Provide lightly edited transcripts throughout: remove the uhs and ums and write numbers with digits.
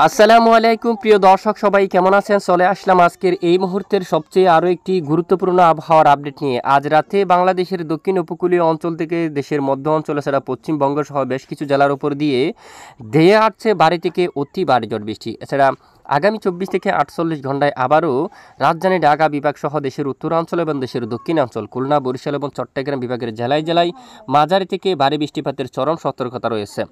আসসালামু আলাইকুম প্রিয় দর্শক সবাই কেমন আছেন? চলে আসলাম আজকের এই মুহূর্তের সবচেয়ে আরও একটি গুরুত্বপূর্ণ আবহাওয়ার আপডেট নিয়ে। আজ রাতে বাংলাদেশের দক্ষিণ উপকূলীয় অঞ্চল থেকে দেশের মধ্য অঞ্চলে ছাড়া পশ্চিমবঙ্গ সহ বেশ কিছু জেলার উপর দিয়ে ধেয়ে আসছে ভারী থেকে অতি ভারী ঝড় বৃষ্টি। এছাড়া আগামী 24 থেকে 48 ঘন্টায় আবারও রাজধানী ঢাকা বিভাগ সহ দেশের উত্তরাঞ্চল এবং দেশের দক্ষিণাঞ্চল খুলনা, বরিশাল এবং চট্টগ্রাম বিভাগের জেলায় জেলায় মাঝারি থেকে ভারী বৃষ্টিপাতের চরম সতর্কতা রয়েছে।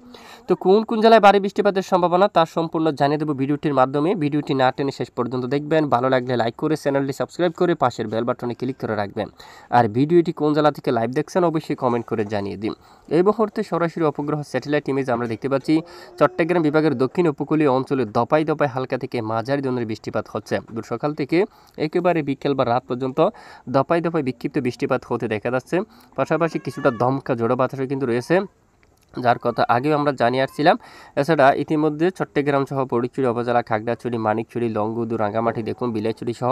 তো কোন কোন জেলায় ভারী বৃষ্টিপাতের সম্ভাবনা তার সম্পূর্ণ জানিয়ে দেবো ভিডিওটির মাধ্যমে। ভিডিওটি না টেনে শেষ পর্যন্ত দেখবেন। ভালো লাগলে লাইক করে চ্যানেলটি সাবস্ক্রাইব করে পাশের বেল বাটনে ক্লিক করে রাখবেন। আর ভিডিওটি কোন জেলা থেকে লাইভ দেখছেন অবশ্যই কমেন্ট করে জানিয়ে দিন। এই মুহূর্তে সরাসরি উপগ্রহ স্যাটেলাইট ইমেজ আমরা দেখতে পাচ্ছি চট্টগ্রাম বিভাগের দক্ষিণ উপকূলীয় অঞ্চলে দপায় দপায় হালকা থেকে মাঝারি ধরনের বৃষ্টিপাত হচ্ছে। দূর সকাল থেকে একেবারে বিকেল বা রাত পর্যন্ত দপায় দপায় বিক্ষিপ্ত বৃষ্টিপাত হতে দেখা যাচ্ছে। পাশাপাশি কিছুটা দমকা ঝোড়ো বাতাসও কিন্তু রয়েছে, যার কথা আগেও আমরা জানিয়ে আসছিলাম। এছাড়া ইতিমধ্যে চট্টগ্রাম সহ ফটিকছড়ি উপজেলা, খাগড়াছড়ি, মানিকছড়ি, লংগদু, রাঙ্গামাটি দেখুন, বিলাইছড়ি সহ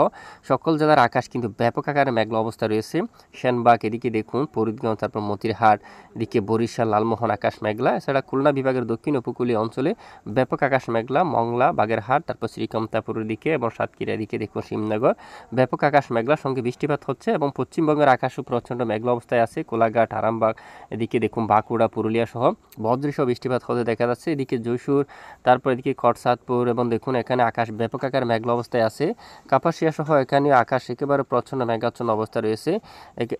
সকল জেলার আকাশ কিন্তু ব্যাপক আকারে মেঘলা অবস্থা রয়েছে। সেনবাগ এদিকে দেখুন, ফরিদগঞ্জ, তারপর মতিরহাট, এদিকে বরিশাল, লালমোহন আকাশ মেঘলা। এছাড়া খুলনা বিভাগের দক্ষিণ উপকূলীয় অঞ্চলে ব্যাপক আকাশ মেঘলা, মংলা, বাগেরহাট, তারপর শ্রীকান্তাপুরের দিকে এবং সাতক্ষীরার দিকে দেখুন শিবনগর ব্যাপক আকাশ মেঘলা সঙ্গে বৃষ্টিপাত হচ্ছে। এবং পশ্চিমবঙ্গের আকাশও প্রচণ্ড মেঘলা অবস্থায় আছে। কোলাঘাট, আরামবাগ, এদিকে দেখুন বাঁকুড়া, পুরুলিয়া সহ বজ্রসহ বৃষ্টিপাত হতে দেখা যাচ্ছে। এদিকে যশোর, তারপর এদিকে কটসাদপুর এবং দেখুন এখানে আকাশ ব্যাপক আকার মেঘলা অবস্থায় আছে। কাপাসিয়া সহ এখানে আকাশ একেবারে প্রচণ্ড মেঘাচ্ছন্ন অবস্থা রয়েছে।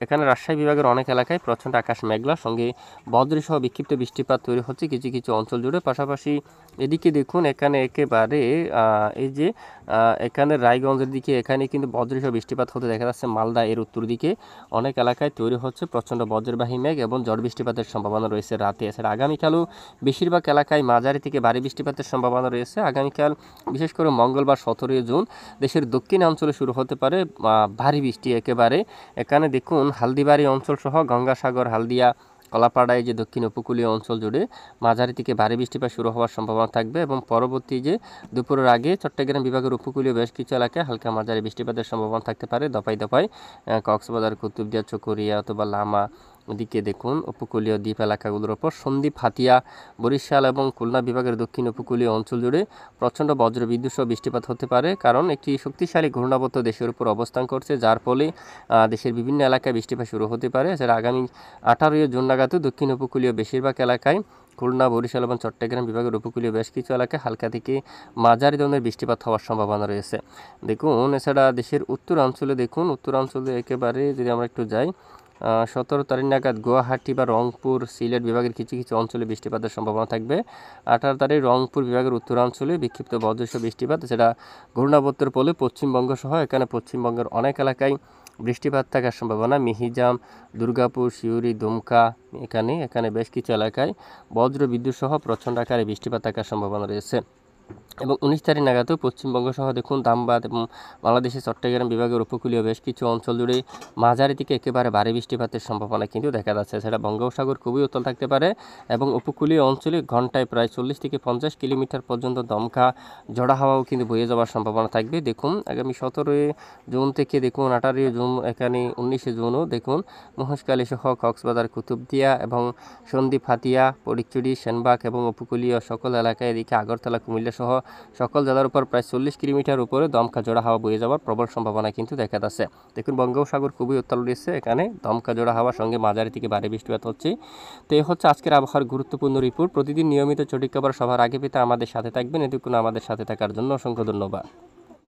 এখানে রাজশাহী বিভাগের অনেক এলাকায় প্রচণ্ড আকাশ মেঘলা সঙ্গে বজ্রসহ বিক্ষিপ্ত বৃষ্টিপাত তৈরি হচ্ছে কিছু কিছু অঞ্চল জুড়ে। পাশাপাশি এদিকে দেখুন এখানে একেবারে এই যে এখানে রায়গঞ্জের দিকে এখানে কিন্তু বজ্রসহ বৃষ্টিপাত হতে দেখা যাচ্ছে। মালদা এর উত্তর দিকে অনেক এলাকায় তৈরি হচ্ছে প্রচণ্ড বজ্রবাহী মেঘ এবং ঝড় বৃষ্টিপাতের সম্ভাবনা রয়েছে রাতে। এছাড়া আগামীকালও বেশিরভাগ এলাকায় মাঝারি থেকে ভারী বৃষ্টিপাতের সম্ভাবনা রয়েছে। আগামীকাল বিশেষ করে মঙ্গলবার 17 জুন দেশের দক্ষিণ অঞ্চলে শুরু হতে পারে ভারী বৃষ্টি একেবারে। এখানে দেখুন হালদিবাড়ি অঞ্চল সহ গঙ্গাসাগর, হালদিয়া, কলাপাড়ায় যে দক্ষিণ উপকূলীয় অঞ্চল জুড়ে মাঝারি থেকে ভারী বৃষ্টিপাত শুরু হওয়ার সম্ভাবনা থাকবে। এবং পরবর্তী যে দুপুরের আগে চট্টগ্রাম বিভাগের উপকূলীয় বেশ কিছু এলাকায় হালকা মাঝারি বৃষ্টিপাতের সম্ভাবনা থাকতে পারে দপাই দপায়। কক্সবাজার, কুতুবদিয়া, চকরিয়া অথবা লামা ওদিকে দেখুন উপকূলীয় দ্বীপ এলাকাগুলোর ওপর সন্দ্বীপ, হাতিয়া, বরিশাল এবং খুলনা বিভাগের দক্ষিণ উপকূলীয় অঞ্চল জুড়ে প্রচণ্ড বজ্রবিদ্যুৎ সহ বৃষ্টিপাত হতে পারে, কারণ একটি শক্তিশালী ঘূর্ণাবর্ত দেশের উপর অবস্থান করছে, যার ফলে দেশের বিভিন্ন এলাকায় বৃষ্টিপাত শুরু হতে পারে। এছাড়া আগামী 18 জুন নাগাদ দক্ষিণ উপকূলীয় বেশিরভাগ এলাকায় খুলনা, বরিশাল এবং চট্টগ্রাম বিভাগের উপকূলীয় বেশ কিছু এলাকায় হালকা থেকে মাঝারি ধরনের বৃষ্টিপাত হওয়ার সম্ভাবনা রয়েছে। দেখুন এছাড়া দেশের উত্তরাঞ্চলে দেখুন, উত্তরাঞ্চলে একেবারে যদি আমরা একটু যাই 17 তারিখ নাগাদ গুয়াহাটি বা রংপুর, সিলেট বিভাগের কিছু কিছু অঞ্চলে বৃষ্টিপাতের সম্ভাবনা থাকবে। 18 তারিখ রংপুর বিভাগের উত্তরাঞ্চলে বিক্ষিপ্ত বজ্রসহ বৃষ্টিপাত। এছাড়া ঘূর্ণাবর্তের ফলে পশ্চিমবঙ্গ সহ এখানে পশ্চিমবঙ্গের অনেক এলাকায় বৃষ্টিপাত থাকার সম্ভাবনা। মিহিজাম, দুর্গাপুর, সিউড়ি, দুমকা এখানে বেশ কিছু এলাকায় বজ্র বিদ্যুৎ সহ প্রচণ্ড আকারে বৃষ্টিপাত থাকার সম্ভাবনা রয়েছে। এবং 19 তারিখ নাগাদও পশ্চিমবঙ্গ সহ দেখুন ধানবাদ এবং বাংলাদেশের চট্টগ্রাম বিভাগের উপকূলীয় বেশ কিছু অঞ্চল জুড়ে মাঝারি থেকে একেবারে ভারী বৃষ্টিপাতের সম্ভাবনা কিন্তু দেখা যাচ্ছে। সেটা বঙ্গোপসাগর খুবই উত্তাল থাকতে পারে এবং উপকূলীয় অঞ্চলে ঘন্টায় প্রায় 40 থেকে 50 কিলোমিটার পর্যন্ত দমকা ঝড়া হাওয়াও কিন্তু বয়ে যাওয়ার সম্ভাবনা থাকবে। দেখুন আগামী 17 জুন থেকে দেখুন 18 জুন, এখানে 19 জুনও দেখুন মহেশখালী সহ কক্সবাজার, কুতুবদিয়া এবং সন্দ্বীপ, হাতিয়া, ফটিকছড়ি, সেনবাগ এবং উপকূলীয় সকল এলাকায়, এদিকে আগরতলা, কুমিল্লা সহ সকল জেলার উপর প্রায় 40 কিলোমিটার উপরে দমকা জোড়া হাওয়া বয়ে যাওয়ার প্রবল সম্ভাবনা কিন্তু দেখা যাচ্ছে। দেখুন বঙ্গোপসাগর খুবই উত্তাল রয়েছে, এখানে দমকা জোড়া হাওয়ার সঙ্গে মাঝারি থেকে ভারী বৃষ্টিপাত হচ্ছে। তো এই হচ্ছে আজকের আবহাওয়ার গুরুত্বপূর্ণ রিপোর্ট। প্রতিদিন নিয়মিত সঠিক খবর সবার আগে পেতে আমাদের সাথে থাকবেন। এটুকুন আমাদের সাথে থাকার জন্য অসংখ্য ধন্যবাদ।